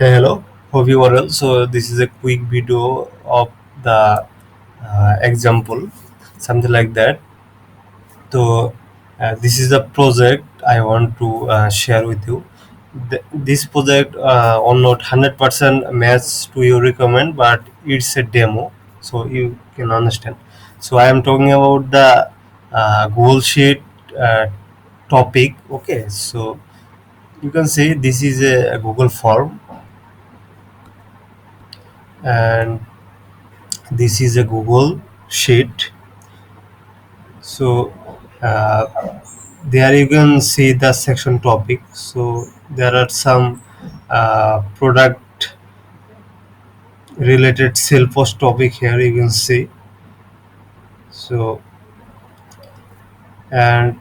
Hey, hello. Hope you are well. So this is a quick video of the example, something like that. So this is the project I want to share with you. This project on not 100% match to your requirement, but it's a demo, so you can understand. So I am talking about the Google Sheet uh, topic. Okay, so you can see this is a Google form, and this is a Google Sheet. So uh, there you can see the section topic. So there are some product related sale post topic here, you can see. So, and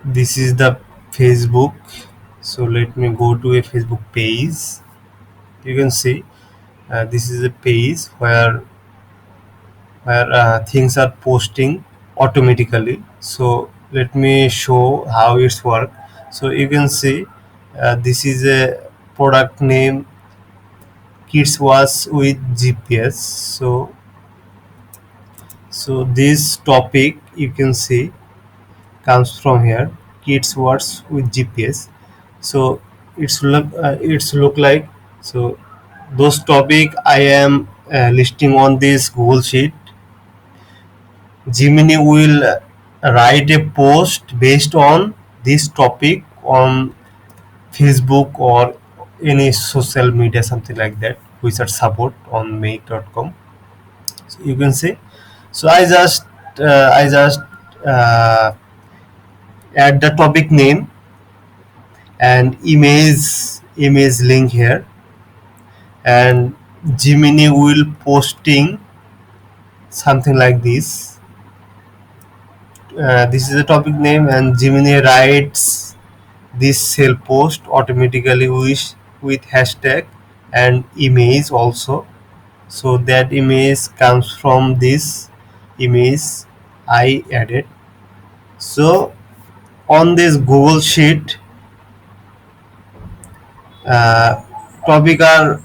this is the Facebook. So let me go to a Facebook page. You can see this is a page where things are posting automatically. So let me show how it's work. So you can see this is a product name, kids was with GPS. So this topic you can see comes from here, kids words with GPS. So it's look like, so those topic I am listing on this Google Sheet. Gemini will write a post based on this topic on Facebook or any social media, something like that, which are support on make.com. So you can see. So I just uh, add the topic name and image link here, and Gemini will posting something like this. This is the topic name, and Gemini writes this sale post automatically with hashtag and image also. So that image comes from this image I added. So on this Google Sheet, uh, topic are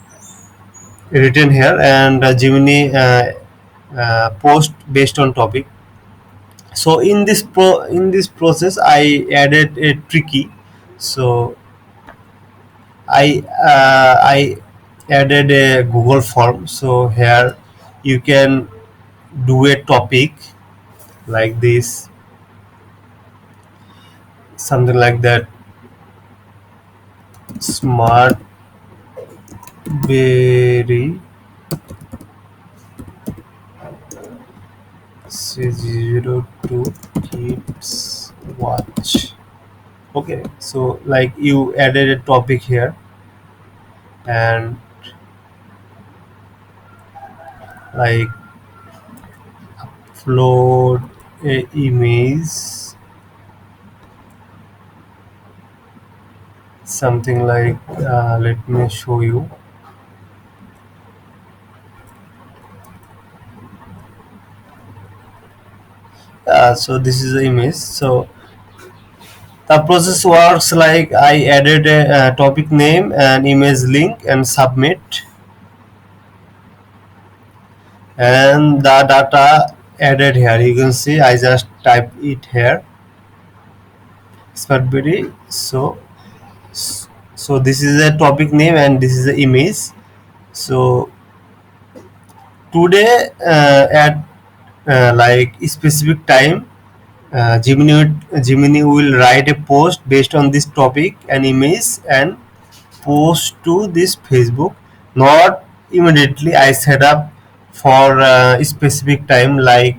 written here, and Gemini post based on topic. So in this process I added a tricky. So I added a Google form. So here you can do a topic like this, something like that. Smart berry 02 kids watch. Okay, so like you added a topic here, and like upload a image, something like let me show you. So this is the image. So the process works like I added a, topic name and image link and submit, and the data added here. You can see I just type it here, Smartberry. So this is a topic name and this is the image. So today at like specific time, Gemini will write a post based on this topic and image and post to this Facebook. Not immediately. I set up for a specific time, like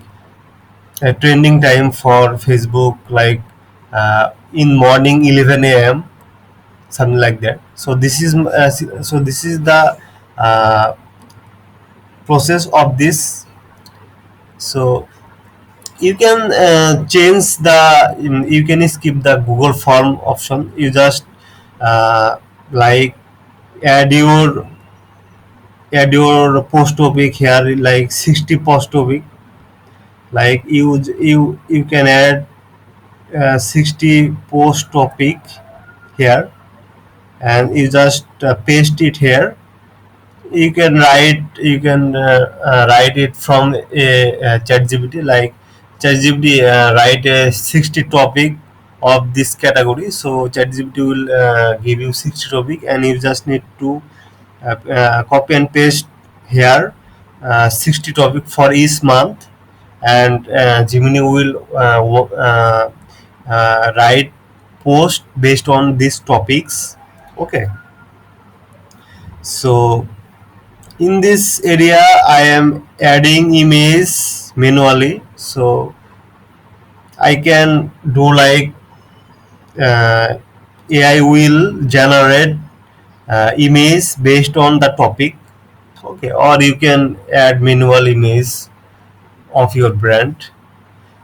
a trending time for Facebook, like in morning 11 a.m., something like that. So this is the uh, process of this. So you can change the you can skip the Google form option. You just uh, like add your post topic here, like 60 post topic. Like you can add 60 post topic here, and you just paste it here. You can write it from a ChatGPT, like ChatGPT write a 60 topic of this category, so ChatGPT will give you 60 topic, and you just need to copy and paste here 60 topic for each month, and Gemini will write post based on these topics. Okay, so in this area I am adding image manually, so I can do like uh, AI will generate image based on the topic. Okay, or you can add manual image of your brand.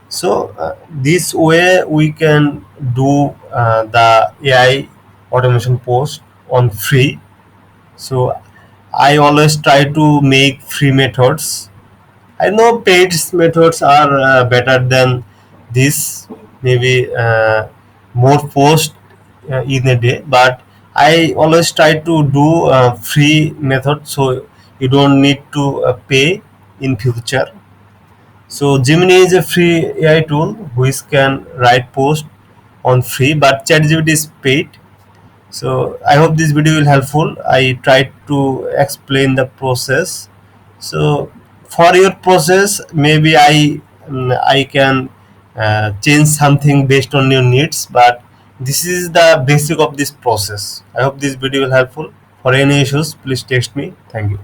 So this way we can do the AI automation post on free. So I always try to make free methods. I know paid methods are better than this, maybe more post in a day, but I always try to do free method, so you don't need to pay in future. So Gemini is a free AI tool which can write post on free, but ChatGPT is paid. So I hope this video will helpful. I tried to explain the process. So for your process, maybe I can change something based on your needs, but this is the basic of this process. I hope this video will helpful. For any issues, please text me. Thank you.